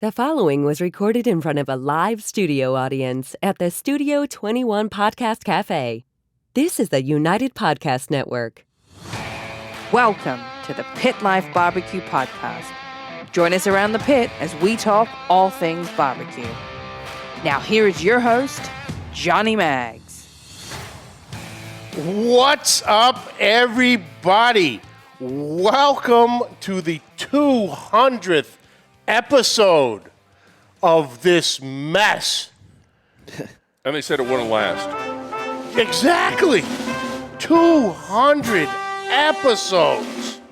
The following was recorded in front of a live studio audience at the Studio 21 Podcast Café. This is the United Podcast Network. Welcome to the Pit Life BBQ podcast. Join us around the pit as we talk all things barbecue. Now here is your host, Johnny Maggs. What's up, everybody? Welcome to the 200th episode of this mess. And they said it wouldn't last. Exactly. 200 episodes.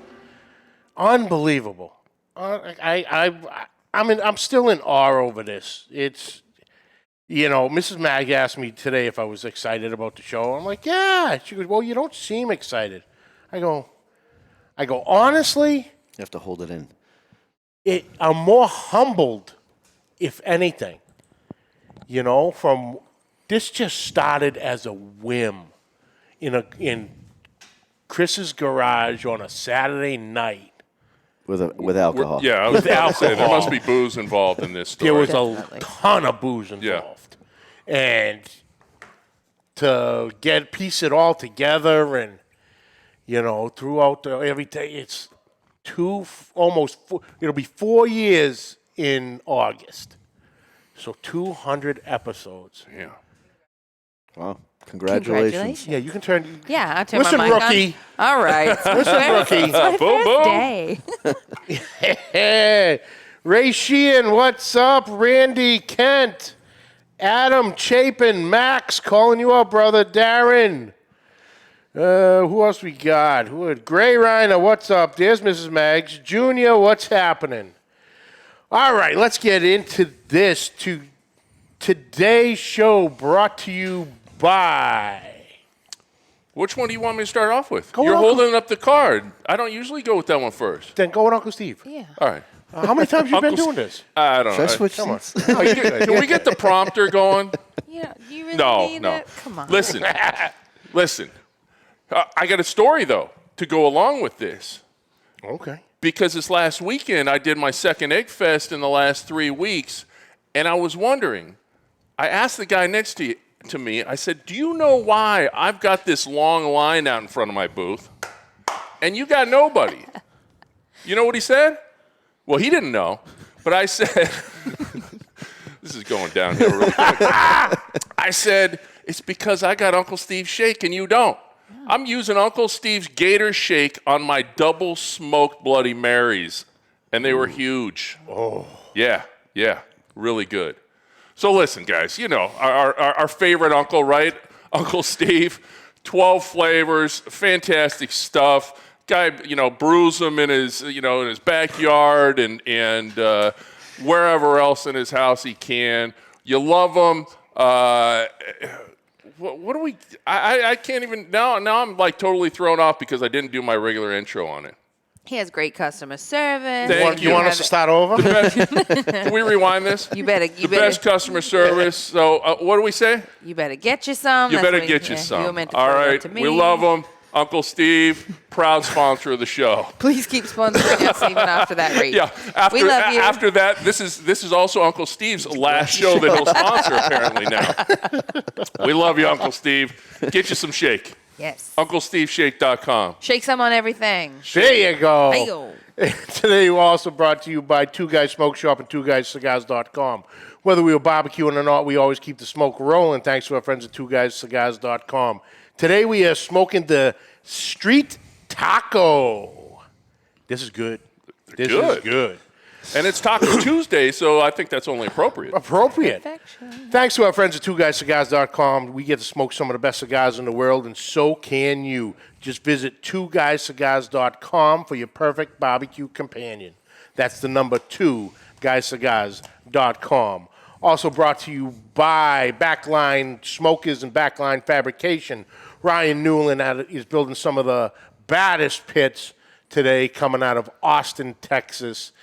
Unbelievable. I'm still in awe over this. It's, you know, Mrs. Mag asked me today if I was excited about the show. I'm like, yeah. She goes, well, you don't seem excited. I go, honestly? You have to hold it in. I'm more humbled, if anything. You know, this just started as a whim in Chris's garage on a Saturday night. With alcohol. Yeah, I was about to say, there must be booze involved in this story. There was a ton of booze involved. Yeah. And to piece it all together and, you know, throughout everything, it's it'll be 4 years in August. So 200 episodes. Yeah. Wow. Congratulations. Yeah, you can turn. Yeah, I'll turn Listen, my mic rookie. on. All right. Listen, rookie. It's my Boom, first boom. day. Hey, Ray Sheehan, what's up? Randy Kent, Adam Chapin, Max, calling you out, brother. Darren. Who else we got? Gray Reiner, what's up? There's Mrs. Maggs. Junior, what's happening? All right, let's get into this. Today's show brought to you by... Which one do you want me to start off with? Go You're with holding up the card. I don't usually go with that one first. Then go with Uncle Steve. Yeah. All right. How many times have you been doing this? I don't Should I know. switch Come on. seats? Can we get the prompter going? You really No, need no. it? Come on. Listen. I got a story, though, to go along with this. Okay. Because this last weekend, I did my second Egg Fest in the last 3 weeks, and I was wondering, I asked the guy next to me, I said, do you know why I've got this long line out in front of my booth, and you got nobody? You know what he said? Well, he didn't know, but I said, this is going downhill really quick. I said, it's because I got Uncle Steve's shake and you don't. I'm using Uncle Steve's Gator Shake on my double smoked Bloody Marys, and they were huge. Oh. Yeah, really good. So listen, guys, you know, our favorite uncle, right? Uncle Steve, 12 flavors, fantastic stuff. Guy, you know, brews them in his backyard and wherever else in his house he can. You love them. What do we? I can't even now. I'm like totally thrown off because I didn't do my regular intro on it. He has great customer service. Thank You want us to start over? Can we rewind this? You better. Best customer service. So what do we say? You better get you some. You That's better what get you You some. were meant to All throw it right, to me. we love him. Uncle Steve, proud sponsor of the show. Please keep sponsoring us even after that rate. Yeah, we love you. After that, this is also Uncle Steve's last show that he'll sponsor apparently now. We love you, Uncle Steve. Get you some shake. Yes. UncleSteveShake.com. Shake some on everything. There you go. Hey-yo. Today we're also brought to you by Two Guys Smoke Shop and TwoGuysCigars.com. Whether we were barbecuing or not, we always keep the smoke rolling thanks to our friends at TwoGuysCigars.com. Today we are smoking the Street Taco. This is good. This is good. And it's Taco Tuesday, so I think that's only appropriate. Appropriate. Perfection. Thanks to our friends at TwoGuysCigars.com. We get to smoke some of the best cigars in the world, and so can you. Just visit TwoGuysCigars.com for your perfect barbecue companion. That's the number 2GuysCigars.com. Also brought to you by Backline Smokers and Backline Fabrication. Ryan Newland is building some of the baddest pits today coming out of Austin, Texas.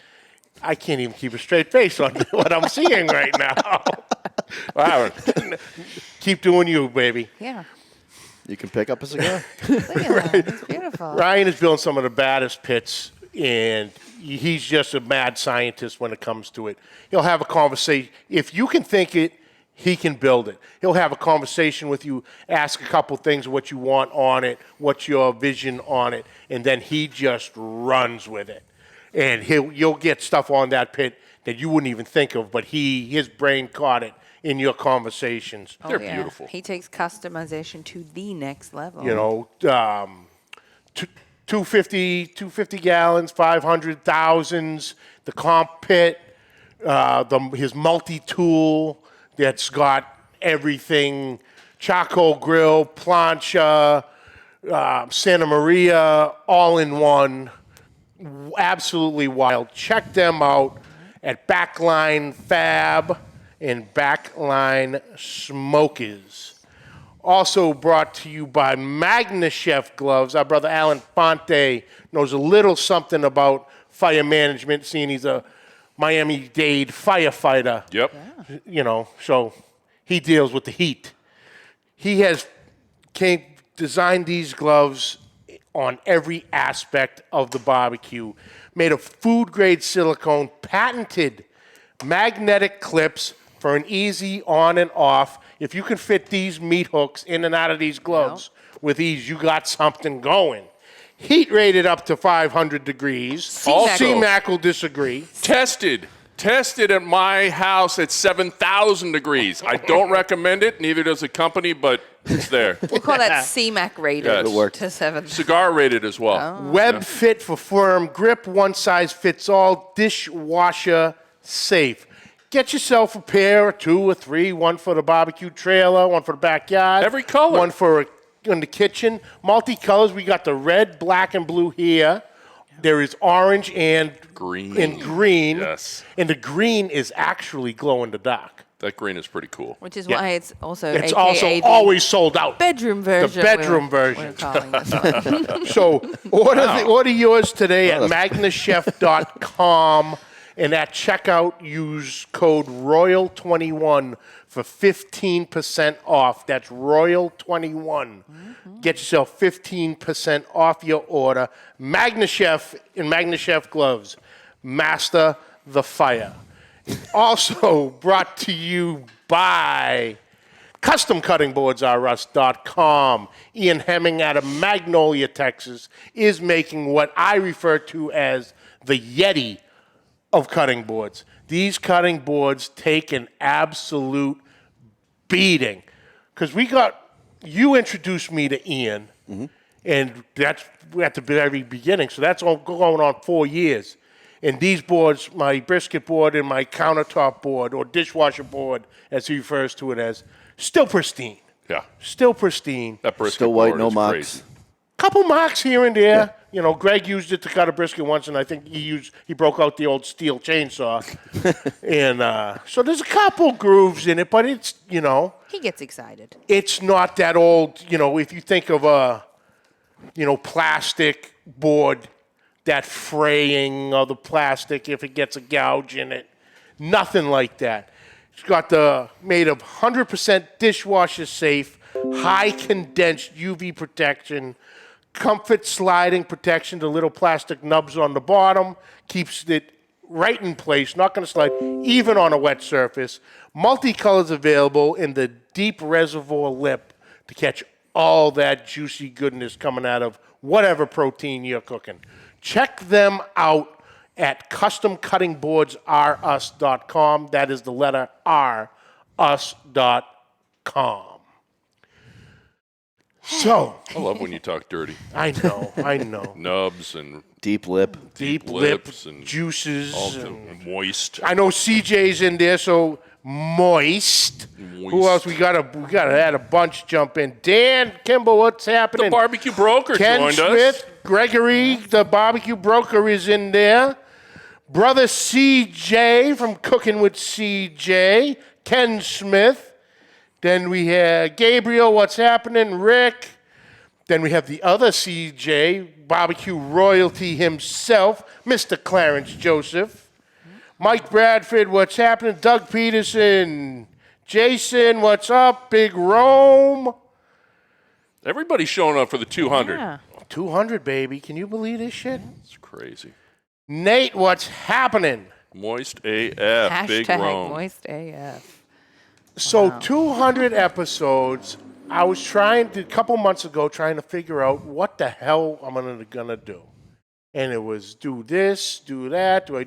I can't even keep a straight face on what I'm seeing right now. Wow. Keep doing you, baby. Yeah. You can pick up a cigar. Look at that. It's beautiful. Ryan is building some of the baddest pits, and he's just a mad scientist when it comes to it. He'll have a conversation. If you can think it, he can build it. He'll have a conversation with you, ask a couple things, what you want on it, what's your vision on it, and then he just runs with it. And you'll get stuff on that pit that you wouldn't even think of, but his brain caught it in your conversations. They're beautiful. He takes customization to the next level. 250 gallons, 500 thousands, the comp pit, his multi-tool that's got everything, charcoal grill, plancha, Santa Maria, all in one. Absolutely wild. Check them out at Backline Fab and Backline Smokers. Also brought to you by Magna Chef Gloves. Our brother Alan Fonte knows a little something about fire management, seeing he's a Miami-Dade firefighter. Yep. So he deals with the heat. He has designed these gloves on every aspect of the barbecue. Made of food-grade silicone, patented magnetic clips for an easy on and off. If you can fit these meat hooks in and out of these gloves with ease, you got something going. Heat rated up to 500 degrees. Cmac will disagree. Tested at my house at 7,000 degrees. I don't recommend it. Neither does the company, but it's there. We'll call that Cmac rated Yes. It worked. to 7. Cigar rated as well. Web fit for firm grip, one size fits all, dishwasher safe. Get yourself a pair or 2 or 3, one for the barbecue trailer, one for the backyard. Every color. One for in the kitchen. Multicolors, we got the red, black, and blue here. There is orange and Green. Yes. And the green is actually glow in the dark. That green is pretty cool. Which is why it's also It's AKA also the always sold out. bedroom version. The bedroom we're version. calling this one. So order yours today at magnachef.com, and at checkout use code ROYAL21 for 15% off. That's ROYAL21. Get yourself 15% off your order. Magna Chef and Magna Chef gloves. Master the fire. Also brought to you by CustomCuttingBoardsRUs.com. Ian Hemming out of Magnolia, Texas, is making what I refer to as the Yeti of cutting boards. These cutting boards take an absolute beating. Because you introduced me to Ian, and that's at the very beginning. So that's all going on 4 years. And these boards, my brisket board and my countertop board, or dishwasher board, as he refers to it as, still pristine. Yeah. Still pristine. That brisket Still white, board no is marks. crazy. Couple marks here and there. Greg used it to cut a brisket once, and I think he broke out the old steel chainsaw. And so there's a couple grooves in it, but it's, He gets excited. it's not that old, if you think of a, plastic board, that fraying of the plastic if it gets a gouge in it. Nothing like that. It's got made of 100% dishwasher safe, high condensed UV protection, comfort sliding protection, the little plastic nubs on the bottom, keeps it right in place, not going to slide, even on a wet surface. Multicolors available in the deep reservoir lip to catch all that juicy goodness coming out of whatever protein you're cooking. Check them out at CustomCuttingBoardsRUs.com. That is the letter R, us.com. So, I love when you talk dirty. I know. Nubs and Deep lip. Deep lip, lips and juices. all and- moist. I know CJ's in there, so moist. Who else? We gotta add a bunch jump in. Dan Kimball, what's happening? The barbecue broker Ken joined Smith, us. Gregory, the barbecue broker, is in there. Brother CJ from Cooking with CJ. Ken Smith. Then we have Gabriel, what's happening? Rick. Then we have the other CJ, barbecue royalty himself, Mr. Clarence Joseph. Mike Bradford, what's happening? Doug Peterson. Jason, what's up? Big Rome. Everybody's showing up for the 200. Yeah. 200, baby. Can you believe this shit? It's crazy. Nate, what's happening? Moist AF, big Hashtag Rome. moist AF. So 200 episodes. I was a couple months ago, trying to figure out what the hell I'm gonna do. And it was do this, do that. Do we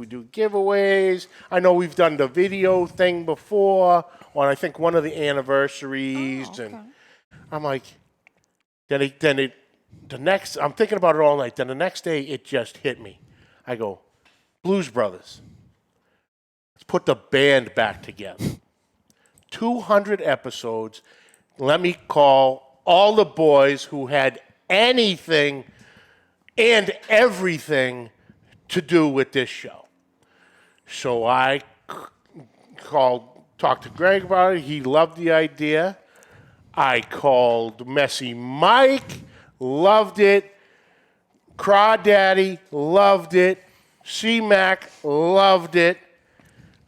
do giveaways? I know we've done the video thing before on I think one of the anniversaries, and I'm like, I'm thinking about it all night. Then the next day, it just hit me. I go, Blues Brothers. Let's put the band back together. 200 episodes. Let me call all the boys who had anything and everything to do with this show. So I talked to Greg about it. He loved the idea. I called Messy Mike, loved it. Crawdaddy, loved it. Cmac, loved it.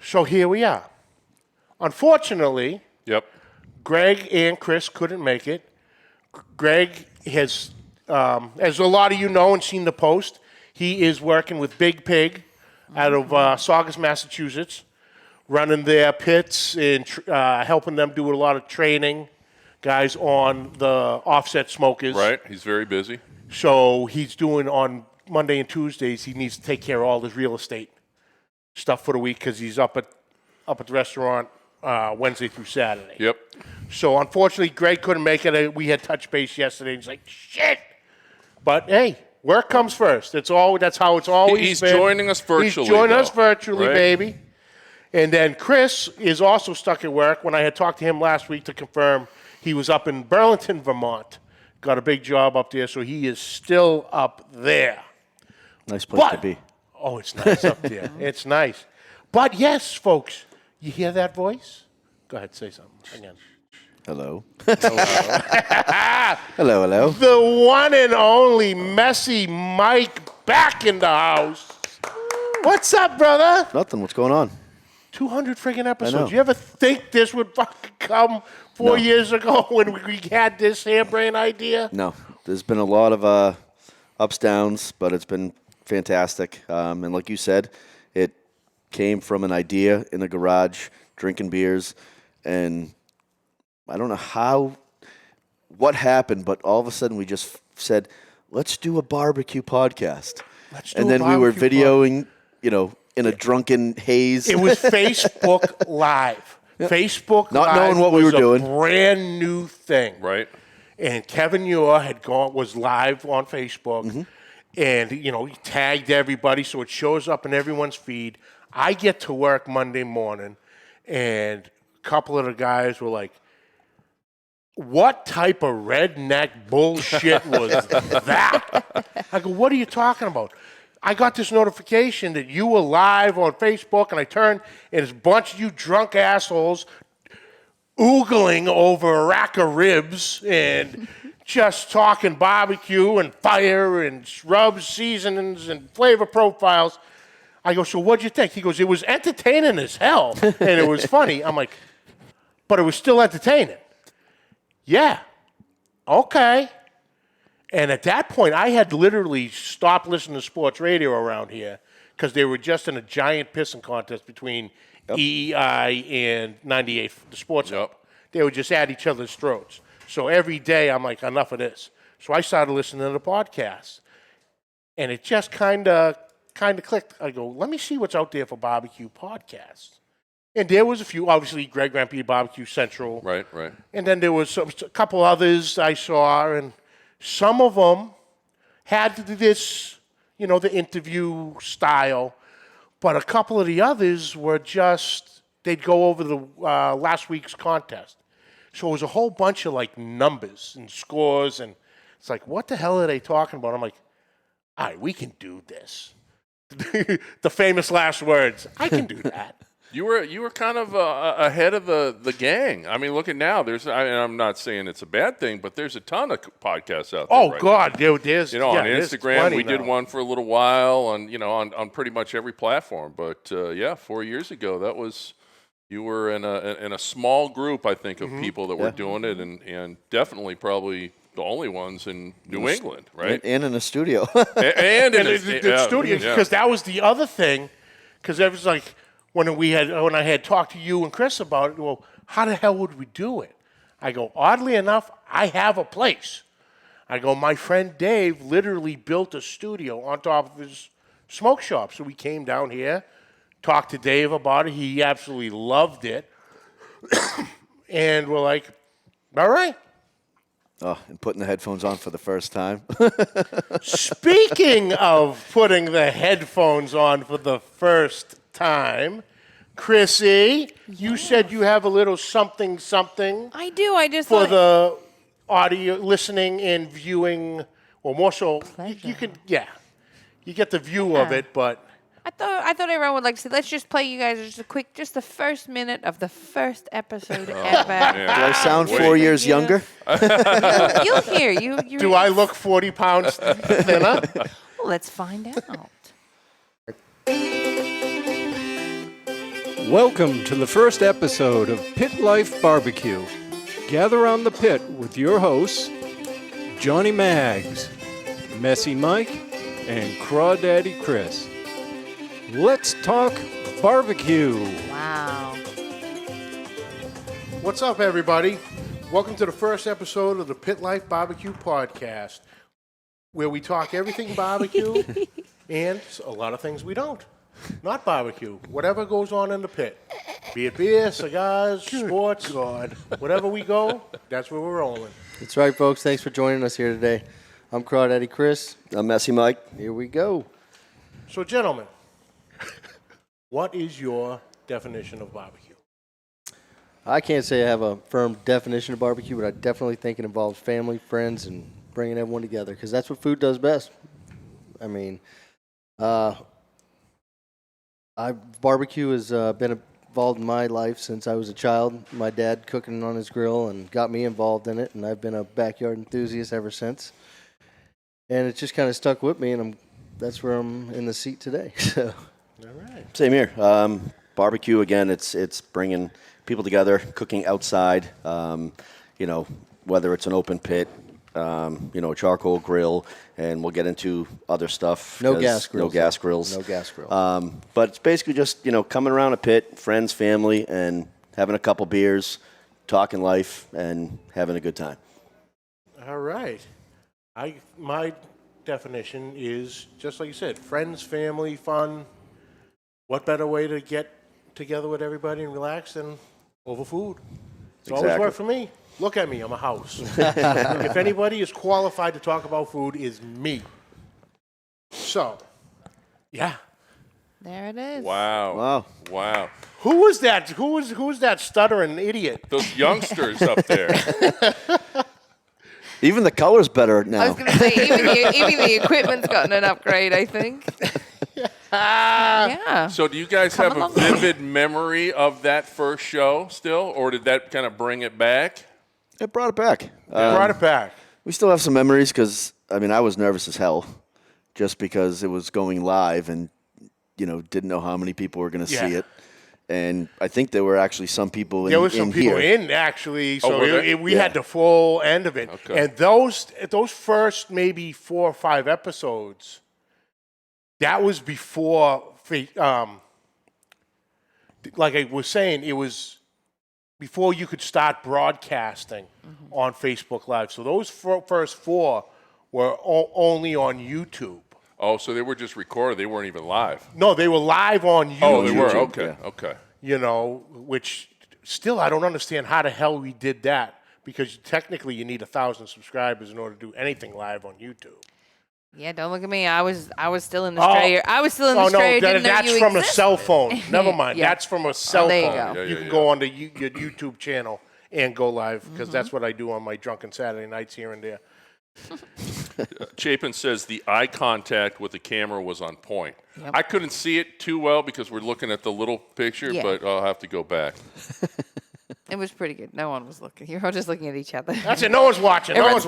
So here we are. Unfortunately, Greg and Chris couldn't make it. Greg has, as a lot of you know and seen the post, he is working with Big Pig out of Saugus, Massachusetts, running their pits and helping them do a lot of training, guys on the offset smokers. Right, he's very busy. So he's doing on Monday and Tuesdays, he needs to take care of all his real estate stuff for the week because he's up at the restaurant Wednesday through Saturday. Yep. So unfortunately, Greg couldn't make it. We had touch base yesterday. He's like, shit. But hey, work comes first. That's how it's always He's been. joining us virtually. He's joining us virtually, right? baby. And then Chris is also stuck at work. When I had talked to him last week to confirm, he was up in Burlington, Vermont. Got a big job up there, so he is still up there. Nice place to be. Oh, it's nice up there. It's nice. But yes, folks, you hear that voice? Go ahead, say something again. Hello. Hello. The one and only Messy Mike back in the house. What's up, brother? Nothing. What's going on? 200 friggin' episodes. know. You ever think this would fucking come 4 years ago when we had this harebrained idea? No. There's been a lot of ups, downs, but it's been fantastic. And like you said, it came from an idea in a garage, drinking beers, and I don't know what happened, but all of a sudden we just said, let's do a barbecue podcast. And then we were videoing, in a drunken haze. It was Facebook Live. Facebook Not Live knowing what we were doing. was a brand new thing. Right. And Kevin Muir was live on Facebook, and he tagged everybody, so it shows up in everyone's feed. I get to work Monday morning, and a couple of the guys were like, what type of redneck bullshit was that? I go, what are you talking about? I got this notification that you were live on Facebook, and I turned, and it's a bunch of you drunk assholes oogling over a rack of ribs and just talking barbecue and fire and rubs, seasonings, and flavor profiles. I go, so what'd you think? He goes, it was entertaining as hell, and it was funny. I'm like, but it was still entertaining. Yeah. Okay. And at that point, I had literally stopped listening to sports radio around here because they were just in a giant pissing contest between EEI and 98, the sports hub. They were just at each other's throats. So every day, I'm like, enough of this. So I started listening to the podcast. And it just kind of clicked. I go, let me see what's out there for barbecue podcasts. And there was a few, obviously, Greg Grampy, Barbecue Central. Right. And then there was a couple others I saw, and some of them had this, the interview style, but a couple of the others were just, they'd go over the last week's contest. So it was a whole bunch of, numbers and scores, and it's like, what the hell are they talking about? I'm like, all right, we can do this. The famous last words, I can do that. You were kind of ahead of the gang. I mean, look at now. I'm not saying it's a bad thing, but there's a ton of podcasts out there. Oh right God, now. there's on Instagram we did one for a little while, on pretty much every platform. But 4 years ago, you were in a small group, I think, of people that were doing it, and definitely probably the only ones in New England, right? And in a studio. and in the studio, because that was the other thing. Because it was like when I had talked to you and Chris about it. Well, how the hell would we do it? I go, oddly enough, I have a place. I go, my friend Dave literally built a studio on top of his smoke shop. So we came down here, talked to Dave about it. He absolutely loved it. And we're like, all right. Oh, and putting the headphones on for the first time. Speaking of putting the headphones on for the first time, Chrissy, you said you have a little something. I do. I just for the audio listening and viewing, or more so, you can, you get the view of it, but. I thought everyone would like to say, let's just play you guys just the first minute of the first episode ever. Do I sound 4 years younger? You'll hear. Do I look 40 pounds thinner? Well, let's find out. Welcome to the first episode of Pit Life BBQ. Gather around the pit with your hosts, Johnny Mags, Messy Mike, and Crawdaddy Chris. Let's talk barbecue. Wow. What's up, everybody? Welcome to the first episode of the Pit Life BBQ podcast, where we talk everything barbecue and a lot of things we don't. Not barbecue. Whatever goes on in the pit. Be it beer, cigars, sports, whatever we go, that's where we're rolling. That's right, folks. Thanks for joining us here today. I'm Crawdaddy Chris. I'm Messy Mike. Here we go. So, gentlemen, what is your definition of barbecue? I can't say I have a firm definition of barbecue, but I definitely think it involves family, friends, and bringing everyone together, because that's what food does best. I mean, barbecue has been involved in my life since I was a child. My dad cooking on his grill and got me involved in it, and I've been a backyard enthusiast ever since. And it just kind of stuck with me, and that's where I'm in the seat today. So. All right. Same here. Barbecue, again, it's bringing people together, cooking outside, whether it's an open pit, a charcoal grill, and we'll get into other stuff. No gas grills. No gas grills. No gas grill. But it's basically just, coming around a pit, friends, family, and having a couple beers, talking life, and having a good time. All right. My definition is, just like you said, friends, family, fun. What better way to get together with everybody and relax than over food? It's always worked for me. Look at me, I'm a house. If anybody is qualified to talk about food, is me. So, yeah. There it is. Wow. Who was that? Who was that stuttering idiot? Those youngsters up there. Even the color's better now. I was going to say, even the equipment's gotten an upgrade, I think. Yeah. So do you guys have a vivid memory of that first show still, or did that kind of bring it back? It brought it back. Brought it back. We still have some memories because, I was nervous as hell just because it was going live and, didn't know how many people were going to see it. And I think there were actually some people in here. There were some people in, actually, so we Yeah. had the full end of it. Okay. And those first maybe 4 or 5 episodes, that was before, like I was saying, it was before you could start broadcasting on Facebook Live. So those first 4 were only on YouTube. Oh, so they were just recorded. They weren't even live. No, they were live on YouTube. Oh, they were. YouTube, Okay. yeah. Okay. Which still I don't understand how the hell we did that, because technically you need 1,000 subscribers in order to do anything live on YouTube. Yeah, don't look at me. I was still in the Strayer. I was still in the Strayer. No, that's from a cell phone. Never mind. Yeah. That's from a cell there you phone. go. You can go onto your YouTube channel and go live, because that's what I do on my drunken Saturday nights here and there. Chapin says the eye contact with the camera was on point. Yep. I couldn't see it too well because we're looking at the little picture, Yeah. but I'll have to go back. It was pretty good. No one was looking. You're all just looking at each other. That's it. No one's watching. Everyone's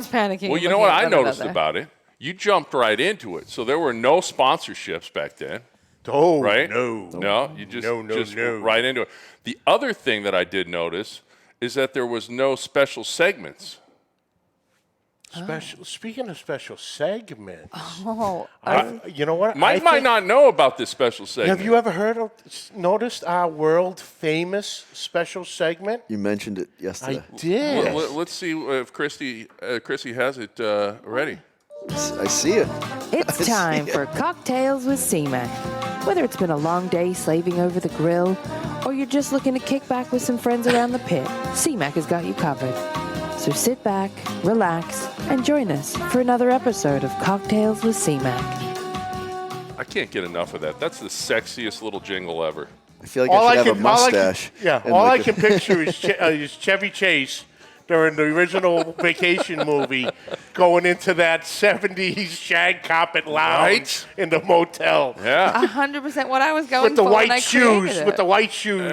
panicking. Well, you know what I noticed about it? You jumped right into it. So there were no sponsorships back then. Oh, Right? no. You just, No. went right into it. The other thing that I did notice is that there was no special segments. Speaking of special segments, Oh, you know what? Mike might not know about this special segment. Have you ever noticed our world famous special segment? You mentioned it yesterday. I did. Let's see if Christy has it ready. I see it. it's time for Cocktails with Cmac. Whether it's been a long day slaving over the grill or you're just looking to kick back with some friends around the pit, Cmac has got you covered. So sit back, relax, and join us for another episode of Cocktails with Cmac. I can't get enough of that. That's the sexiest little jingle ever. I feel like I should have a mustache. All I can picture is Chevy Chase during the original Vacation movie going into that 70s shag carpet lounge in the motel. Yeah. 100% what I was going With the for when I white shoes. created With it. the white shoes.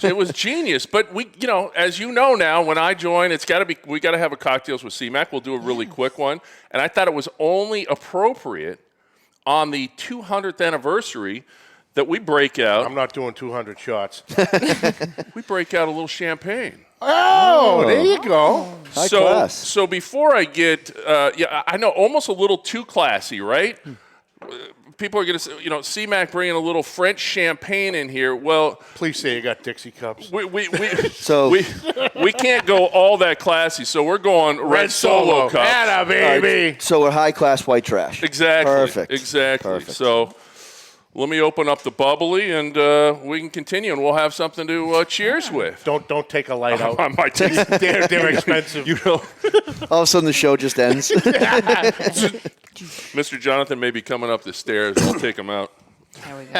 It was genius. But we, as you know now, when I join, we got to have a Cocktails with C-Mac. We'll do a really quick one. And I thought it was only appropriate on the 200th anniversary that we break out. I'm not doing 200 shots. We break out a little champagne. Oh, there you go. High class. So before I get, I know almost a little too classy, right? People are going to say, C-Mac bringing a little French champagne in here. Well, Please say you got Dixie cups. we can't go all that classy, so we're going red Solo cups. Atta, baby. So we're high class white trash. Exactly. Perfect. Exactly. Perfect. So let me open up the bubbly, and we can continue, and we'll have something to cheers with. Don't take a light out. I might take They're expensive. All of a sudden the show just ends. Mr. Jonathan may be coming up the stairs. I'll take him out. There we go.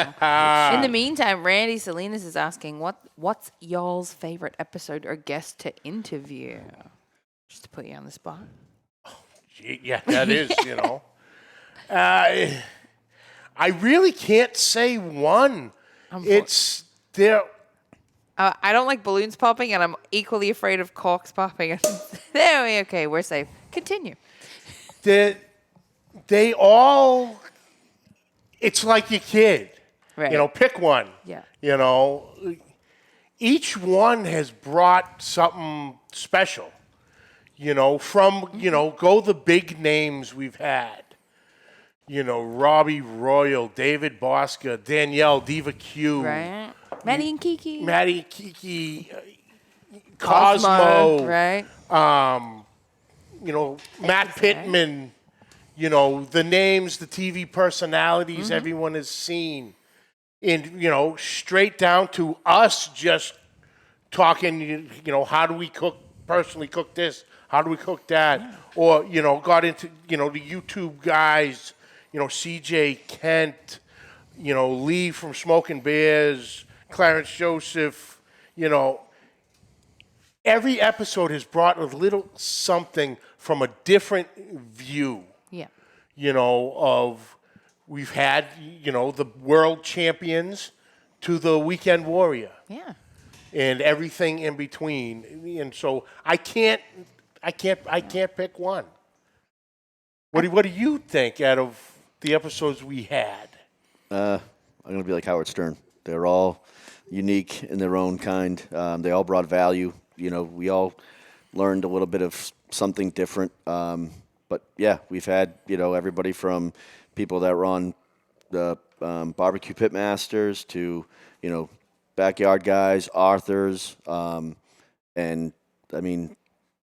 In the meantime, Randy Salinas is asking, what's y'all's favorite episode or guest to interview? Just to put you on the spot. Yeah, that is, I really can't say one. It's there. I don't like balloons popping, and I'm equally afraid of corks popping. Okay, we're safe. Continue. They all, it's like your kid. Right. Pick one. Yeah. Each one has brought something special. From, go the big names we've had. Robbie Royal, David Bosca, Danielle, Diva Q. Right. Maddie and Kiki. Cosmo. Right. Matt Pittman. The names, the TV personalities everyone has seen. And, straight down to us just talking, how do we personally cook this? How do we cook that? Yeah. Or, got into, the YouTube guys, CJ Kent, Lee from Smoking Bears, Clarence Joseph, every episode has brought a little something from a different view. Yeah. Of we've had, the world champions to the weekend warrior. Yeah. And everything in between. And so I can't pick one. What do you think out of the episodes we had? I'm going to be like Howard Stern. They're all unique in their own kind. They all brought value. We all learned a little bit of something different. But yeah, we've had, everybody from people that run the BBQ Pit Masters to, backyard guys, authors, and I mean,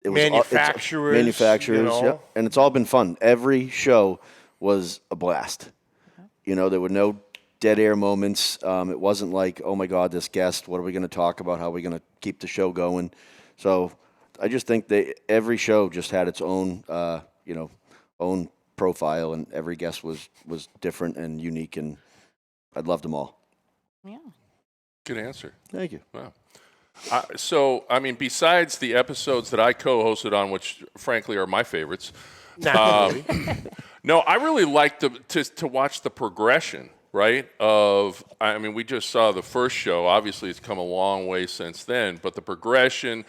it was manufacturers, yep. And it's all been fun. Every show was a blast. There were no dead air moments. It wasn't like, oh my God, this guest, what are we going to talk about? How are we going to keep the show going? So I just think every show just had its own, own profile, and every guest was different and unique, and I loved them all. Yeah. Good answer. Thank you. Wow. Besides the episodes that I co-hosted on, which frankly are my favorites, no, I really like to watch the progression, right? We just saw the first show. Obviously, it's come a long way since then, but the progression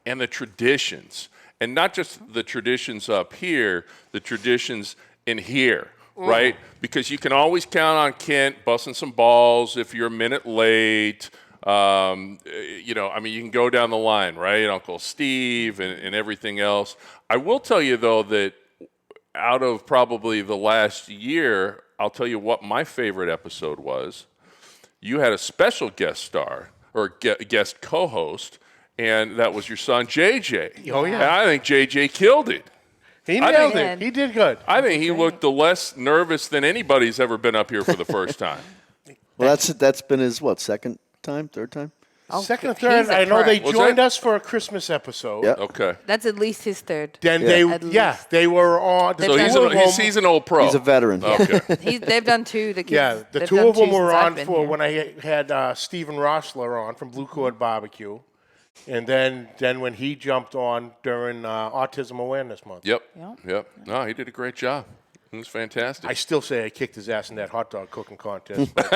and the traditions, and not just the traditions up here, the traditions in here, right? Because you can always count on Kent busting some balls if you're a minute late, I mean, you can go down the line, right? Uncle Steve and everything else. I will tell you, though, that out of probably the last year, I'll tell you what my favorite episode was. You had a special guest star or guest co-host, and that was your son, JJ. Oh, yeah. And I think JJ killed it. He nailed it. He did good. I think he looked less nervous than anybody's ever been up here for the first time. Well, that's been his, second time, third time? Second or third, I know they Was joined that- us for a Christmas episode. Yep. Okay. That's at least his third. Then Yeah. they were on. So he's an old pro. He's a veteran. Okay. They've done two. The kids. Yeah, the they've two done of them two were since I've on been for here. when I had Stephen Rossler on from Blue Cord Barbecue, and then when he jumped on during Autism Awareness Month. Yep. No, he did a great job. It was fantastic. I still say I kicked his ass in that hot dog cooking contest. but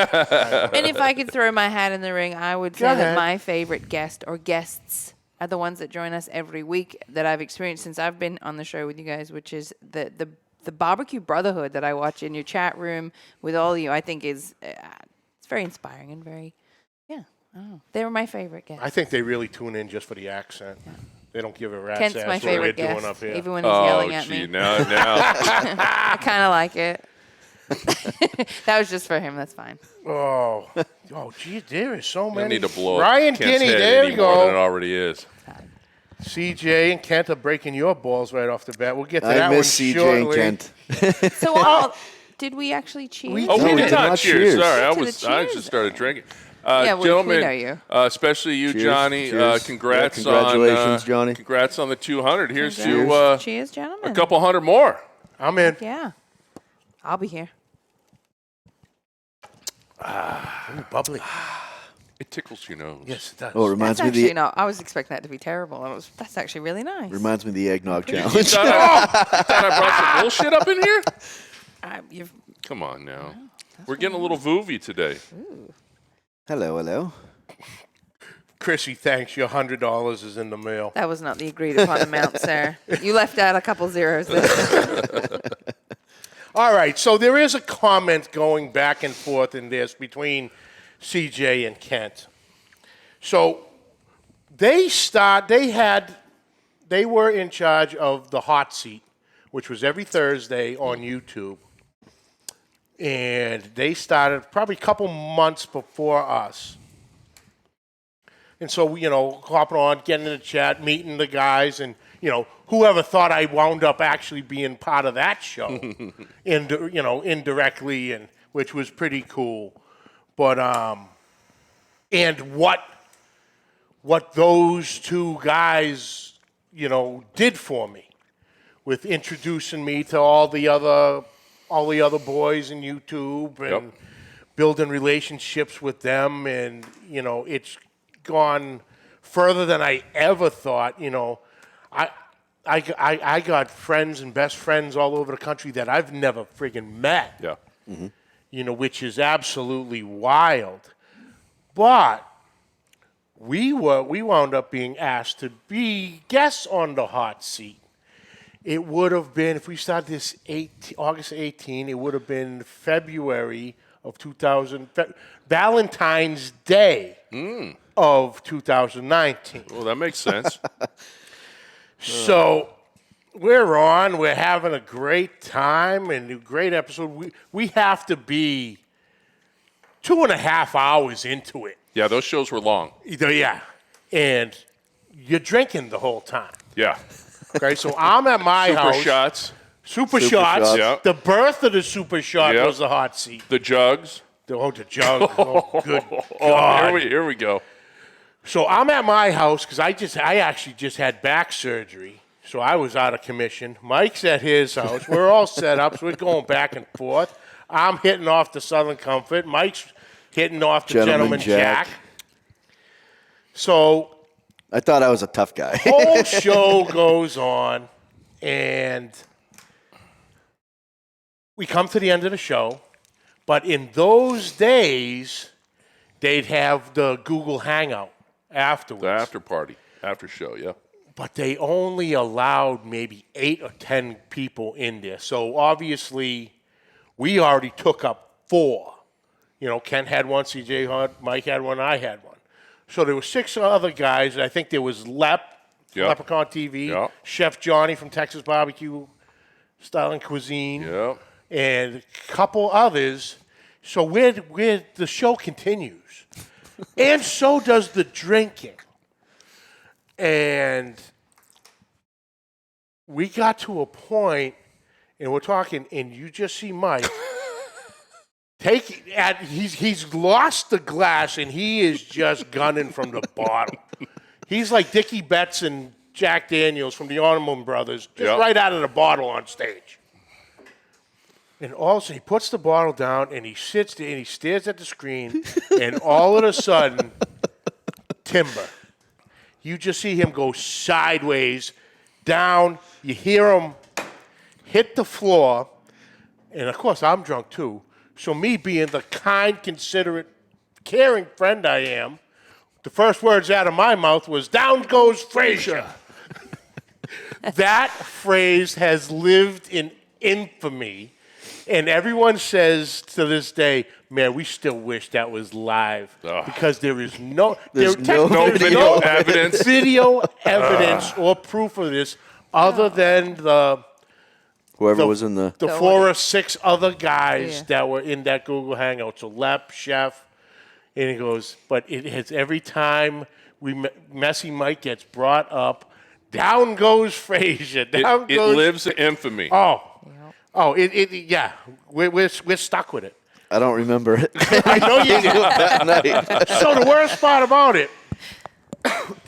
And if I could throw my hat in the ring, I would say ahead. that my favorite guest or guests are the ones that join us every week that I've experienced since I've been on the show with you guys, which is the barbecue brotherhood that I watch in your chat room with all of you. I think is it's very inspiring and very, I don't know. They were my favorite guests. I think they really tune in just for the accent. They don't give a rat's Kent's ass my what we're favorite doing guest, up here. even when he's yelling at me. Now. I kind of like it. That was just for him. That's fine. Oh, gee, there is so I many. need to blow Ryan up Kent's Guinea, head there we any more than it go. already is. CJ and Kent are breaking your balls right off the bat. We'll get to I that miss one CJ shortly. and Kent. So, did we actually cheer? We Oh, No, we we did did not not cheers. cheers. Sorry, To the I cheers. just started drinking. Yeah, we Gentlemen, know you. Especially you, Cheers. Johnny. Cheers. Congrats Yeah, congratulations, on Johnny. Congrats on the 200. Here's Cheers. to Cheers, gentlemen. a couple hundred more. I'm in. Yeah, I'll be here. Ooh, bubbly. It tickles your nose. Yes, it does. Oh, it reminds That's me actually of no. I was expecting that to be terrible. That's actually really nice. the eggnog You challenge. thought I brought some bullshit up in here? You've Come on now. We're getting a little voovy today. Hello. Chrissy, thanks. Your $100 is in the mail. That was not the agreed upon amount, sir. You left out a couple zeros there. All right, so there is a comment going back and forth in this between CJ and Kent. So they were in charge of the hot seat, which was every Thursday on YouTube. And they started probably a couple months before us. And so, hopping on, getting in the chat, meeting the guys, and, whoever thought I wound up actually being part of that show, indirectly, and which was pretty cool. But, and what those two guys, did for me with introducing me to all the other boys in YouTube and building relationships with them, and it's gone further than I ever thought. I got friends and best friends all over the country that I've never friggin' met. Yeah. Which is absolutely wild. But we wound up being asked to be guests on the hot seat. It would have been, if we started this August 18, it would have been February of 2000, Valentine's Day of 2019. Well, that makes sense. So we're having a great time and a great episode. We have to be 2.5 hours into it. Yeah, those shows were long. Yeah. And you're drinking the whole time. Yeah. Okay, so I'm at my Super house. shots, Super shots. shots. Yeah. The birth of the super shot Yeah. was the hot seat. the jugs. The jug. Oh, good Oh, God. here we go. So I'm at my house because I actually just had back surgery. So I was out of commission. Mike's at his house. We're all set up, so we're going back and forth. I'm hitting off the Southern Comfort. Mike's hitting off the Gentleman Jack. So I thought I was a tough guy. whole show goes on, and we come to the end of the show. But in those days, they'd have the Google Hangout afterwards. The after party, after show, yeah. But they only allowed maybe 8 or 10 people in there. So obviously, we already took up 4. Ken had one, CJ had, Mike had one, I had one. So there were 6 other guys. I think there was Leprechaun TV, Yep. Chef Johnny from Texas Barbecue Style and Cuisine, Yep. and a couple others. So the show continues, and so does the drinking. And we got to a point, and we're talking, and you just see Mike he's lost the glass, and he is just gunning from the bottle. He's like Dickie Betts and Jack Daniels from the Allman Brothers, just right out of the bottle on stage. And also, he puts the bottle down, and he sits there, and he stares at the screen, and all of a sudden, timber. You just see him go sideways, down. You hear him hit the floor, and of course, I'm drunk too. So me being the kind, considerate, caring friend I am, the first words out of my mouth was, "Down goes Frazier." That phrase has lived in infamy, and everyone says to this day, "Man, we still wish that was live," because there is no video evidence, or proof of this, other than Whoever was in the 4 or 6 other guys that were in that Google Hangout. So Lep, Chef, and he goes, but it has every time Messy Mike gets brought up, down goes Frazier. It lives in infamy. We're stuck with it. I don't remember it. I know you did. That night. So the worst part about it,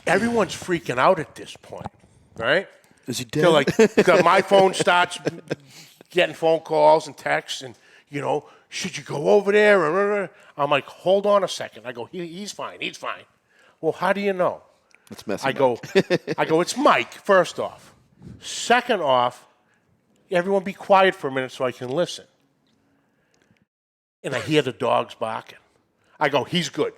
everyone's freaking out at this point, right? Is he dead? They're like, my phone starts getting phone calls and texts, and should you go over there? I'm like, hold on a second. I go, he's fine. He's fine. Well, how do you know? It's messy. I go, it's Mike. First off. Second off, everyone be quiet for a minute so I can listen. And I hear the dogs barking. I go, he's good.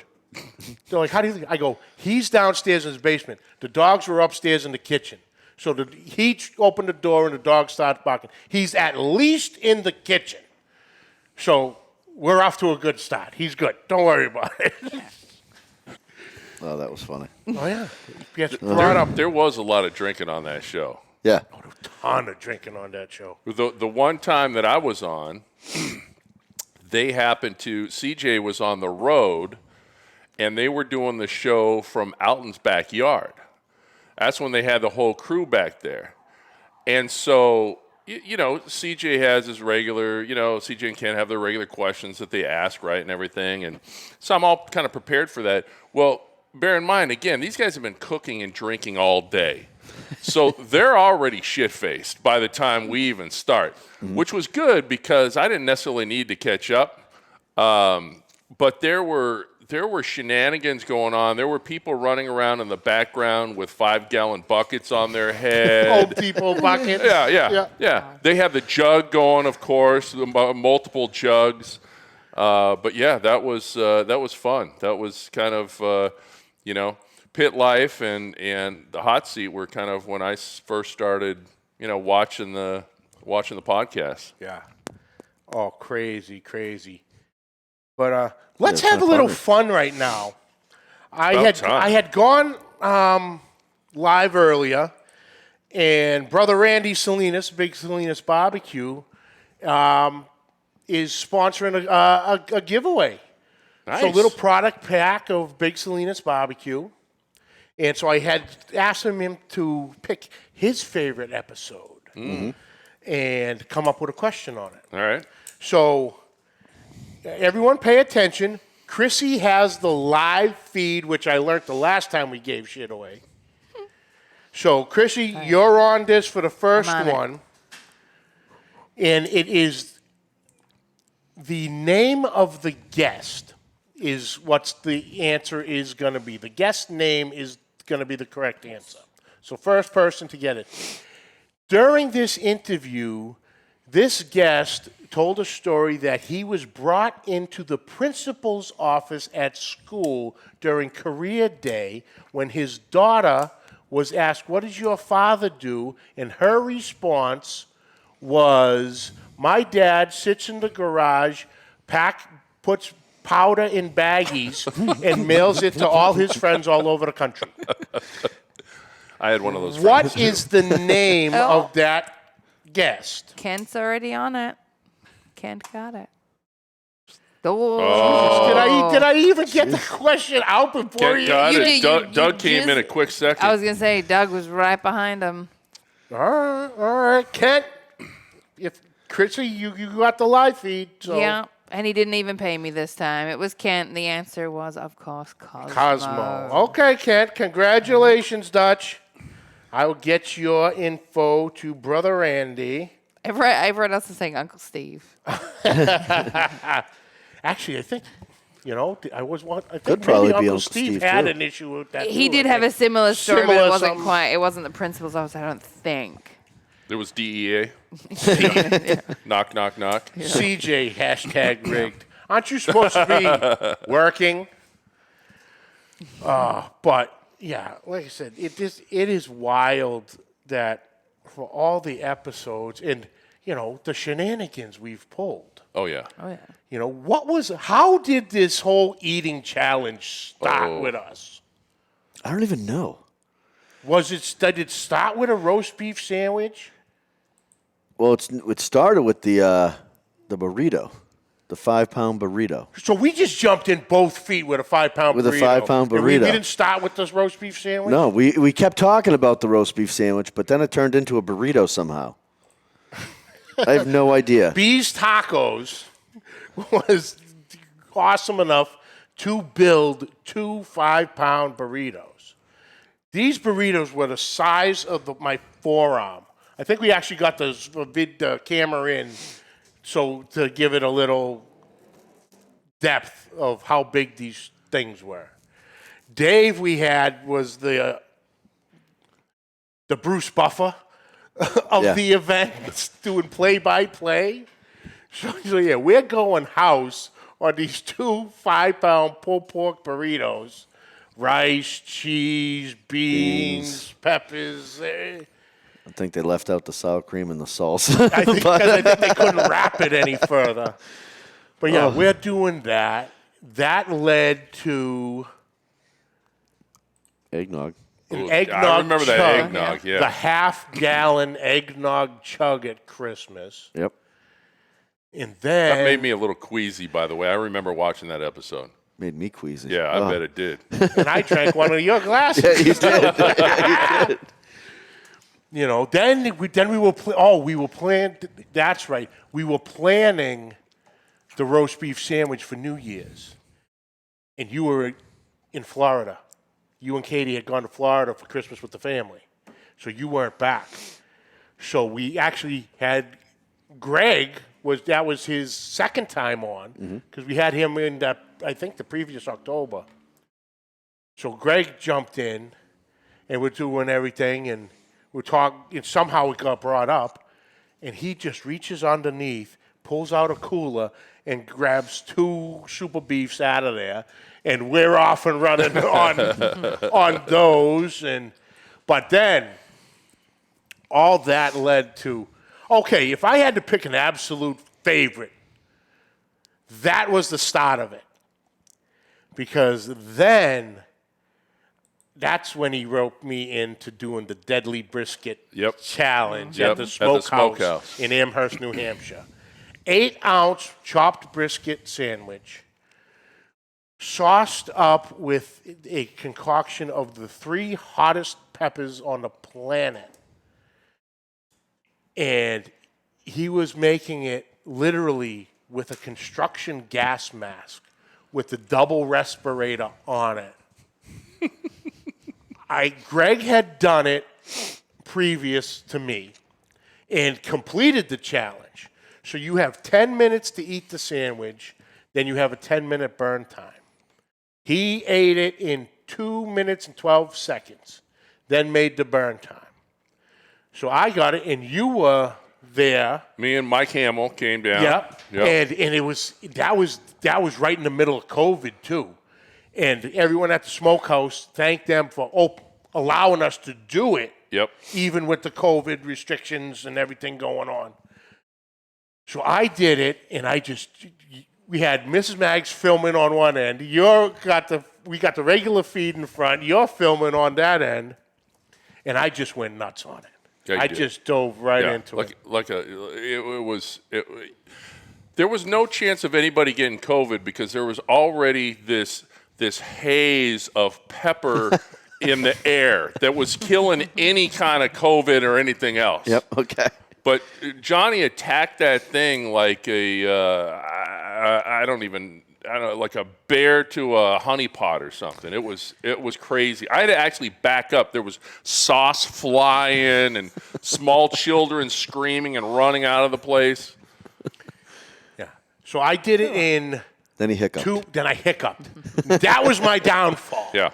They're like, how do you think? I go, he's downstairs in his basement. The dogs were upstairs in the kitchen. So he opened the door and the dog starts barking. He's at least in the kitchen. So we're off to a good start. He's good. Don't worry about it. Oh, that was funny. Oh, yeah. Gets brought up. There was a lot of drinking on that show. Yeah. A ton of drinking on that show. The one time that I was on, CJ was on the road, and they were doing the show from Alton's backyard. That's when they had the whole crew back there. And so, CJ has his regular, CJ and Ken have their regular questions that they ask, right, and everything. And so I'm all kind of prepared for that. Well, bear in mind, again, these guys have been cooking and drinking all day. So they're already shit-faced by the time we even start, which was good because I didn't necessarily need to catch up. But there were shenanigans going on. There were people running around in the background with 5-gallon buckets on their head. Old people buckets. Yeah. They have the jug going, of course, multiple jugs. But yeah, that was fun. That was kind of Pit Life and the hot seat were kind of when I first started, watching the podcast. Yeah. Oh, crazy. But let's have a little fun right now. I had gone live earlier, and Brother Randy Salinas, Big Salinas BBQ, is sponsoring a giveaway. Nice. So a little product pack of Big Salinas BBQ. And so I had asked him to pick his favorite episode and come up with a question on it. All right. So everyone pay attention. Chrissy has the live feed, which I learned the last time we gave shit away. So, Chrissy, you're on this for the first one. And it is the name of the guest is what the answer is going to be. The guest name is going to be the correct answer. So, first person to get it. During this interview, this guest told a story that he was brought into the principal's office at school during career day when his daughter was asked, "What does your father do?" And her response was, "My dad sits in the garage, puts powder in baggies and mails it to all his friends all over the country. I had one of those. What is the name of that guest? Kent's already on it. Kent got it. Did I even get the question out before Kent you? got You it. did- Doug you came in a just- quick second. I was going to say, Doug was right behind him. All right, Kent. If Chrissy, you got the live feed. So. Yeah, and he didn't even pay me this time. It was Kent, and the answer was, of course, Cosmo. Cosmo. Okay, Kent. Congratulations, Dutch. I will get your info to Brother Andy. Everyone else is saying Uncle Steve. Actually, I think, I think Could maybe probably be Uncle Uncle Steve Steve, had too. an issue with that. He too, did I have a think. similar story, but Similar it wasn't something. quite. It wasn't the principal's office, I don't think. There was DEA. Knock, knock, knock. CJ hashtag rigged. Aren't you supposed to be working? But yeah, like I said, it is wild that for all the episodes and the shenanigans we've pulled. Oh, yeah. Oh, yeah. How did this whole eating challenge start with us? I don't even know. Did it start with a roast beef sandwich? Well, it started with the burrito, the 5-pound burrito. So we just jumped in both feet with a 5-pound burrito. With a 5-pound And we burrito. didn't start with this roast beef sandwich? No, we kept talking about the roast beef sandwich, but then it turned into a burrito somehow. I have no idea. Bee's Tacos was awesome enough to build 2 5-pound burritos. These burritos were the size of my forearm. I think we actually got the camera in so to give it a little depth of how big these things were. Dave we had was the Bruce Buffer of the event, doing play-by-play. So yeah, we're going house on these 2 5-pound pulled pork burritos. Rice, cheese, beans, peppers. I think they left out the sour cream and the salsa. I think they couldn't wrap it any further. But yeah, we're doing that. That led to Eggnog. an Ooh, eggnog I remember that chug, eggnog, yeah. the half-gallon eggnog chug at Christmas. Yep. And then That made me a little queasy, by the way. I remember watching that episode. Made me queasy. Yeah, I bet it did. and I drank one of your glasses. Yeah, you did. Then we were planning. That's right. We were planning the roast beef sandwich for New Year's, and you were in Florida. You and Katie had gone to Florida for Christmas with the family, so you weren't back. So we actually had Greg. That was his second time on because we had him in I think the previous October. So Greg jumped in, and we're doing everything, and we're talking, and somehow it got brought up, and he just reaches underneath, pulls out a cooler, and grabs 2 super beefs out of there, and we're off and running on those, but then all that led to, okay, if I had to pick an absolute favorite, that was the start of it. Because then that's when he roped me into doing the Deadly Brisket Challenge at the Smokehouse in Amherst, New Hampshire. 8-ounce chopped brisket sandwich, sauced up with a concoction of the 3 hottest peppers on the planet. And he was making it literally with a construction gas mask with the double respirator on it. Greg had done it previous to me and completed the challenge. So you have 10 minutes to eat the sandwich, then you have a 10-minute burn time. He ate it in 2 minutes and 12 seconds, then made the burn time. So I got it, and you were there. Me and Mike Hamill came down. Yep. And it was that was right in the middle of COVID too, and everyone at the Smokehouse thanked them for allowing us to do it. Yep. Even with the COVID restrictions and everything going on. So I did it, and we had Mrs. Maggs filming on one end. We got the regular feed in front. You're filming on that end, and I just went nuts on it. Yeah, I just dove right into it. There was no chance of anybody getting COVID because there was already this haze of pepper in the air that was killing any kind of COVID or anything else. Yep. Okay. But Johnny attacked that thing like like a bear to a honeypot or something. It was crazy. I had to actually back up. There was sauce flying and small children screaming and running out of the place. Yeah. So I did it in Then he hiccuped. Then I hiccuped. That was my downfall. Yeah.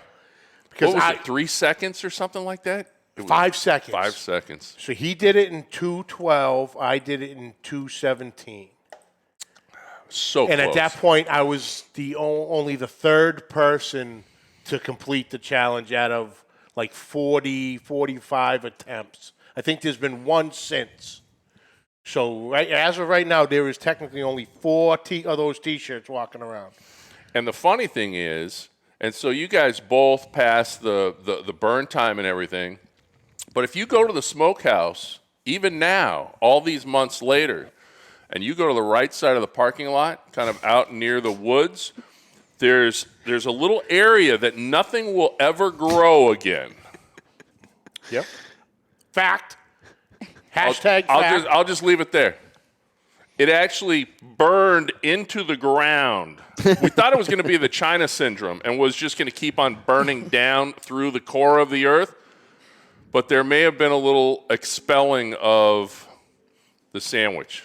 Because what was it, 3 seconds or something like that? 5 seconds. 5 seconds. So he did it in 2:12. I did it in 2:17. So and close. at that point, I was only the third person to complete the challenge out of like 40, 45 attempts. I think there's been one since. So as of right now, there is technically only 4 of those T-shirts walking around. And the funny thing is, and so you guys both passed the burn time and everything, but if you go to the smokehouse, even now, all these months later, and you go to the right side of the parking lot, kind of out near the woods, there's a little area that nothing will ever grow again. Yep. Fact. Hashtag fact. I'll just leave it there. It actually burned into the ground. We thought it was going to be the China syndrome and was just going to keep on burning down through the core of the earth. But there may have been a little expelling of the sandwich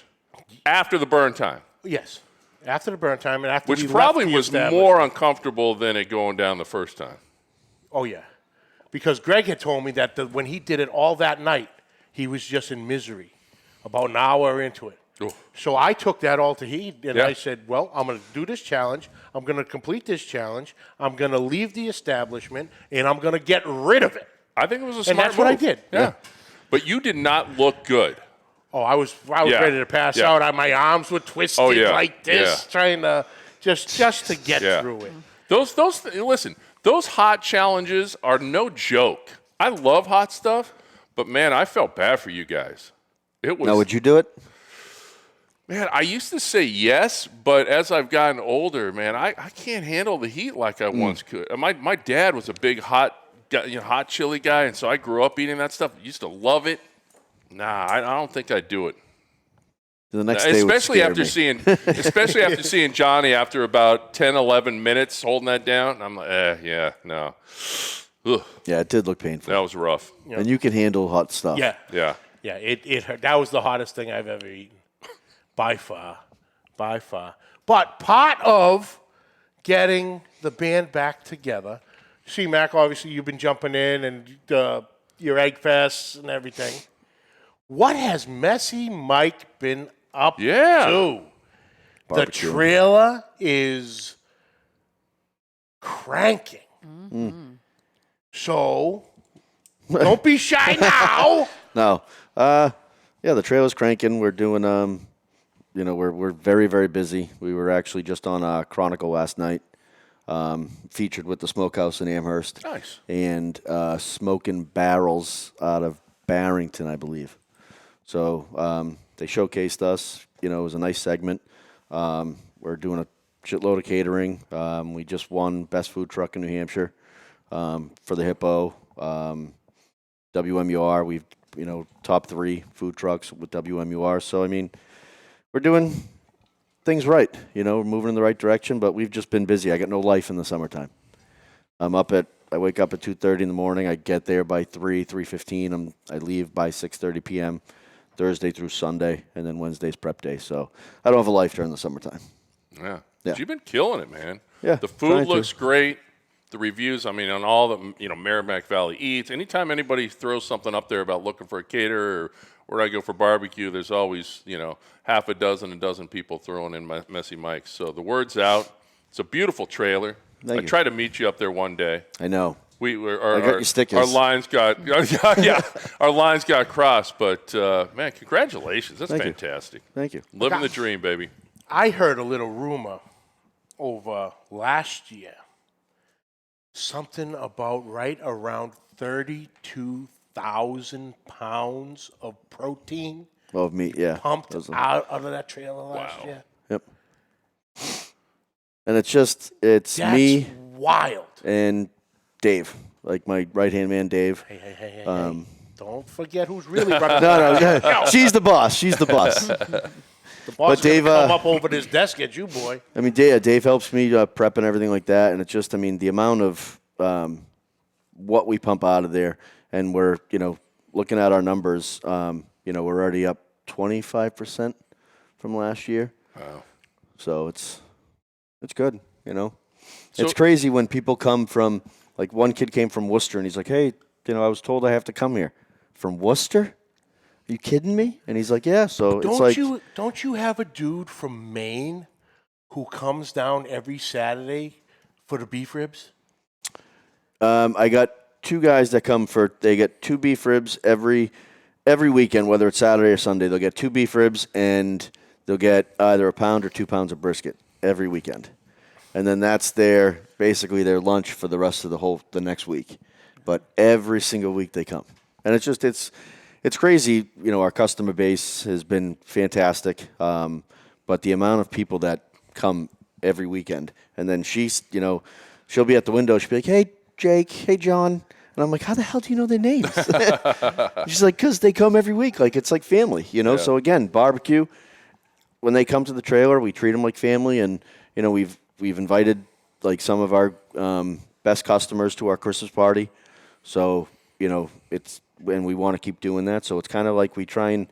after the burn time. Yes. After the burn time and after which we probably left the was more uncomfortable than it going down the first time. Oh, yeah. Because Greg had told me that when he did it all that night, he was just in misery about an hour into it. Ooh. So I took that all to heed, and Yeah. I said, well, I'm going to do this challenge. I'm going to complete this challenge. I'm going to leave the establishment, and I'm going to get rid of it. I think it was a smart And that's what I move. did. Yeah. But you did not look good. Oh, I was Yeah. ready to pass Yeah. out. My arms were twisted like this, trying to just to get through it. Listen, those hot challenges are no joke. I love hot stuff, but man, I felt bad for you guys. It was. Now, would you do it? Man, I used to say yes, but as I've gotten older, man, I can't handle the heat like I once could. My dad was a big hot chili guy, and so I grew up eating that stuff. Used to love it. Nah, I don't think I'd do it. The next day especially would scare me. especially after seeing Johnny after about 10, 11 minutes holding that down. I'm like, no. Ugh, Yeah, it did look painful. that was rough. And you can handle hot stuff. Yeah. Yeah. Yeah, it hurt. That was the hottest thing I've ever eaten. By far. But part of getting the band back together, Cmac, obviously you've been jumping in and your egg fests and everything. What has Messy Mike been up to? Barbecue. The trailer is cranking. Mm-hmm. So, don't be shy now. No. Yeah, the trailer's cranking. We're doing, we're very, very busy. We were actually just on Chronicle last night, featured with the Smokehouse in Amherst. Nice. And Smoking Barrels out of Barrington, I believe. So they showcased us. It was a nice segment. We're doing a shitload of catering. We just won Best Food Truck in New Hampshire for the Hippo. WMUR, we've, top 3 food trucks with WMUR. So, we're doing things right. We're moving in the right direction, but we've just been busy. I got no life in the summertime. I wake up at 2:30 in the morning. I get there by 3:15. I leave by 6:30 p.m. Thursday through Sunday, and then Wednesday's prep day. So I don't have a life during the summertime. Yeah. Yeah. But you've been killing it, man. Yeah, The trying food to. looks great. The reviews, on all the, Merrimack Valley Eats. Anytime anybody throws something up there about looking for a caterer or where I go for barbecue, there's always, half a dozen people throwing in Messy Mike. So the word's out. It's a beautiful trailer. Thank I you. tried to meet you up there one day. I know. I got your stickers. Our lines got our lines got crossed, but man, congratulations! That's Thank you. fantastic. Thank you. Living the dream, baby. I heard a little rumor over last year. Something about right around 32,000 pounds of protein Of meat, yeah. pumped out of that trailer last year. Yep. And it's That's me wild. and Dave, like my right-hand man, Dave. Hey. Don't forget who's really running. No, she's the boss. She's the boss. The boss But Dave, come up over this desk at you, boy. I mean, Dave helps me prep and everything like that, and it's just, I mean, the amount of what we pump out of there, and we're, looking at our numbers, we're already up 25% from last year. Wow. So it's good, So- it's crazy when people come from, like one kid came from Worcester, and he's like, hey, I was told I have to come here. From Worcester? Are you kidding me? And he's like, yeah. So it's like, Don't you have a dude from Maine who comes down every Saturday for the beef ribs? I got two guys that come they get 2 beef ribs every weekend, whether it's Saturday or Sunday. They'll get 2 beef ribs, and they'll get either a pound or 2 pounds of brisket every weekend. And then that's basically their lunch for the rest of the next week. But every single week they come. And it's crazy. Our customer base has been fantastic. But the amount of people that come every weekend, and then she'll be at the window. She'll be like, hey, Jake, hey, John. And I'm like, how the hell do you know their names? She's like, because they come every week. Like, it's like family, Yeah. So, again, barbecue, when they come to the trailer, we treat them like family. And, we've invited, like, some of our best customers to our Christmas party. So, and we want to keep doing that. So it's kind of like we try and,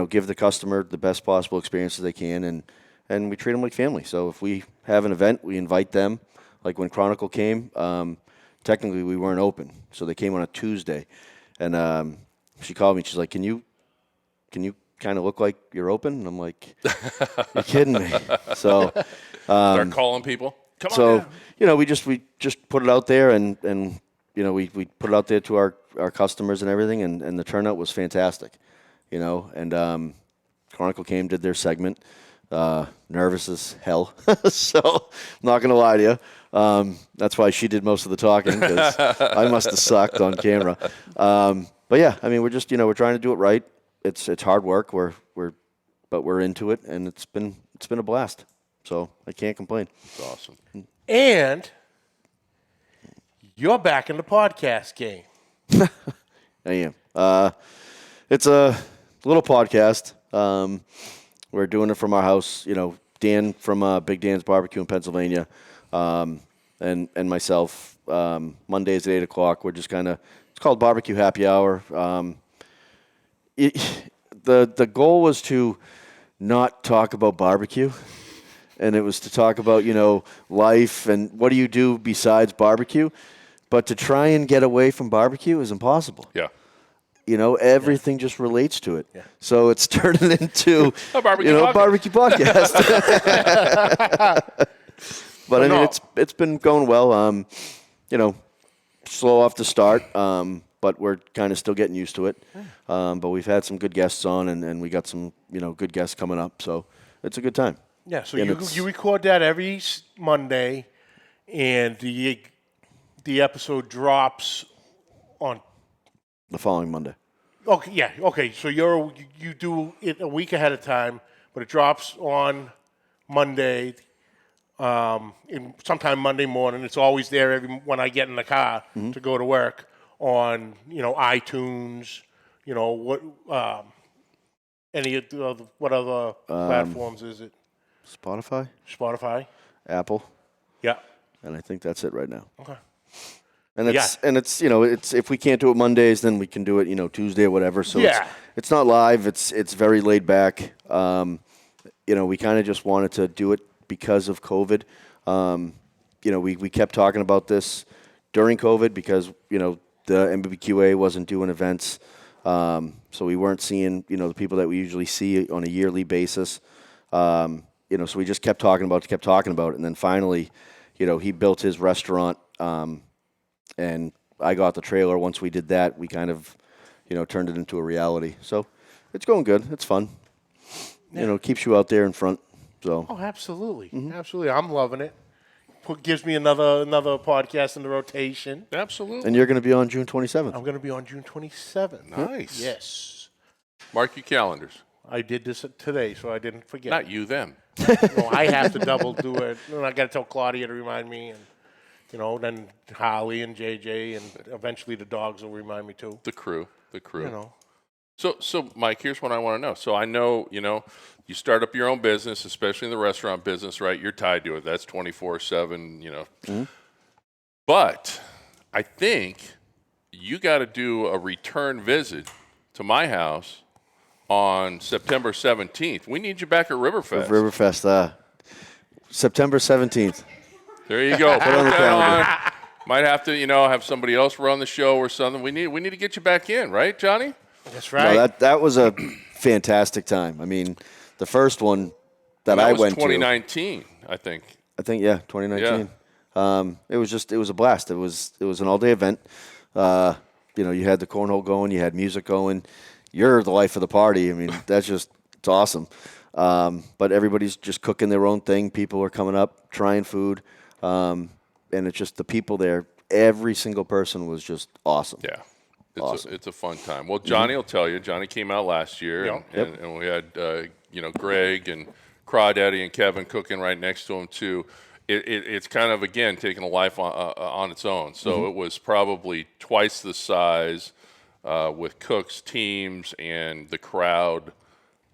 give the customer the best possible experiences they can. And we treat them like family. So if we have an event, we invite them. Like when Chronicle came, technically we weren't open. So they came on a Tuesday. And she called me. She's like, can you kind of look like you're open? And I'm like, you're kidding me. So Start calling people. Come on down. We just put it out there and we put it out there to our customers and everything, and the turnout was fantastic, and Chronicle came, did their segment, nervous as hell, so I'm not going to lie to you. That's why she did most of the talking, because I must have sucked on camera. But yeah, I mean, we're just, we're trying to do it right. It's hard work. But we're into it, and it's been a blast. So I can't complain. It's awesome. And you're back in the podcast game. I am. It's a little podcast. We're doing it from our house. Dan from Big Dan's Barbecue in Pennsylvania, and myself. Mondays at 8:00. We're just it's called Barbecue Happy Hour. The goal was to not talk about barbecue, and it was to talk about life and what do you do besides barbecue. But to try and get away from barbecue is impossible. Yeah. Everything just relates to it. Yeah. So it's turning into a barbecue podcast. Barbecue podcast. But I mean, it's been going well. Slow off the start, but we're kind of still getting used to it. But we've had some good guests on, and we got some good guests coming up. So it's a good time. Yeah. So you record that every Monday, and the episode drops on the following Monday. Okay, yeah, okay. So you do it a week ahead of time, but it drops on Monday, sometime Monday morning. It's always there when I get in the car to go to work on iTunes. What what other platforms is it? Spotify, Apple, yeah, and I think that's it right now. okay. And it's if we can't do it Mondays, then we can do it Tuesday or whatever. So it's not live. It's very laid back. We kind of just wanted to do it because of COVID. We kept talking about this during COVID because the MBBQA wasn't doing events, so we weren't seeing the people that we usually see on a yearly basis. So we just kept talking about it, and then finally, he built his restaurant. And I got the trailer. Once we did that, we kind of, turned it into a reality. So it's going good. It's fun. Yeah. Keeps you out there in front. So Oh, absolutely. Absolutely. I'm loving it. Gives me another podcast in the rotation. Absolutely. and you're going to be on June 27th. I'm going to be on June 27th. Nice. Yes. Mark your calendars. I did this today, so I didn't forget. Not you, them. No, I have to double do it. And I got to tell Claudia to remind me, and then Holly and JJ, and eventually the dogs will remind me too. The crew. You know. So, Mike, here's what I want to know. So I know, you start up your own business, especially in the restaurant business, right? You're tied to it. That's 24/7, But I think you got to do a return visit to my house on September 17th. We need you back at Riverfest. Riverfest, September 17th. There you go. Put on the that calendar. on. Might have to, have somebody else run the show or something. We need to get you back in, right, Johnny? That's right. No, that was a fantastic time. I mean, the first one that I went 2019, I think. I think, 2019. It was a blast. It was an all-day event. You had the cornhole going, you had music going. You're the life of the party. I mean, it's awesome. But everybody's just cooking their own thing. People are coming up, trying food. And it's just the people there. Every single person was just awesome. Yeah. Awesome. It's a fun time. Well, Johnny will tell you. Johnny came out last year, and we had Greg and Crawdaddy and Kevin cooking right next to him too. It's kind of again taking a life on its own. So it was probably twice the size with cooks, teams, and the crowd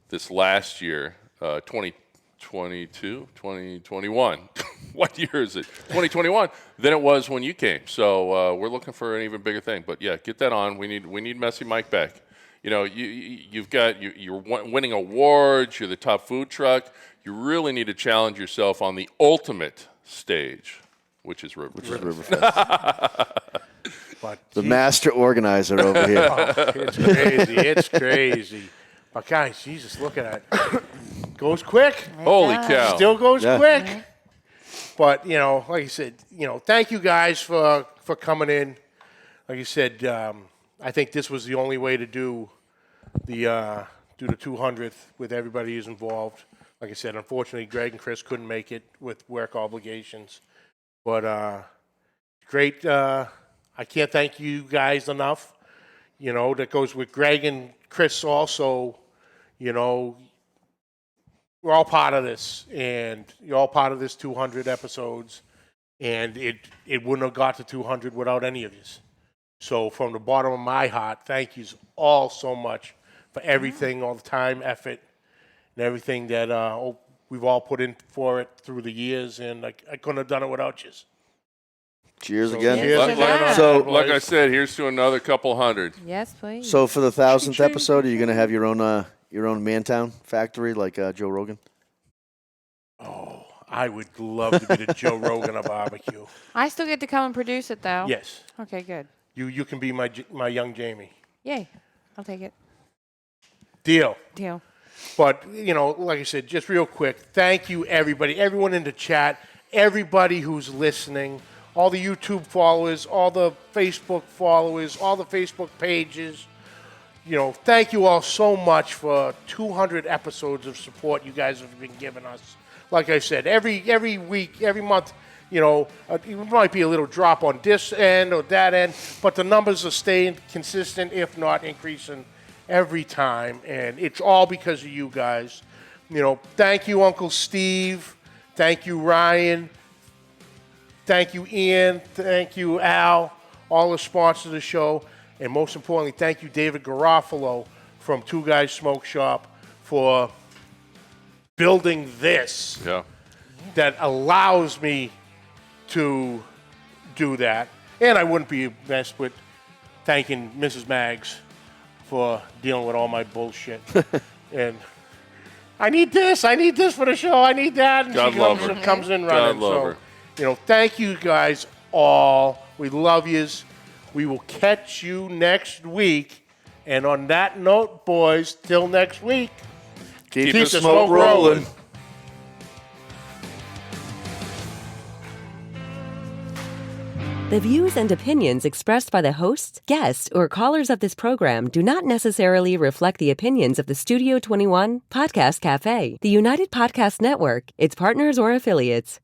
this last year, 2022, 2021. What year is it? 2021. Than it was when you came. So we're looking for an even bigger thing. But yeah, get that on. We need Messy Mike back. You're winning awards. You're the top food truck. You really need to challenge yourself on the ultimate stage, which is Riverfest. But The master organizer over here. it's crazy. It's crazy. But guys, Jesus, look at that. Goes quick. Holy cow! Still goes quick. But, like I said, thank you guys for coming in. Like you said, I think this was the only way to do the 200th with everybody who's involved. Like I said, unfortunately, Greg and Chris couldn't make it with work obligations. But great. I can't thank you guys enough. That goes with Greg and Chris also. We're all part of this, and you're all part of this 200 episodes, and it wouldn't have got to 200 without any of you. So from the bottom of my heart, thank you all so much for everything, all the time, effort, and everything that we've all put in for it through the years, and I couldn't have done it without you. Cheers again. Cheers. So, Like I said, here's to another couple hundred. Yes, please. So for the 1,000th episode, are you going to have your own Mantown factory like Joe Rogan? Oh, I would love to be the Joe Rogan of barbecue. I still get to come and produce it, though. Yes. Okay, good. You can be my young Jamie. Yay. I'll take it. Deal. But, like I said, just real quick, thank you, everybody, everyone in the chat, everybody who's listening, all the YouTube followers, all the Facebook followers, all the Facebook pages. Thank you all so much for 200 episodes of support you guys have been giving us. Like I said, every week, every month, it might be a little drop on this end or that end, but the numbers are staying consistent, if not increasing every time, and it's all because of you guys. Thank you, Uncle Steve. Thank you, Ryan. Thank you, Ian. Thank you, Al, all the sponsors of the show. And most importantly, thank you, David Garofalo from Two Guys Smoke Shop, for building this that allows me to do that. And I wouldn't be messed with thanking Mrs. Maggs for dealing with all my bullshit. And I need this for the show. I need that. And God she love her. comes in God running. love So, her. thank you guys all. We love yous. We will catch you next week. And on that note, boys, till next week, Keep the the smoke smoke rolling. The views and opinions expressed by the hosts, guests, or callers of this program do not necessarily reflect the opinions of the Studio 21, Podcast Café, the United Podcast Network, its partners, or affiliates.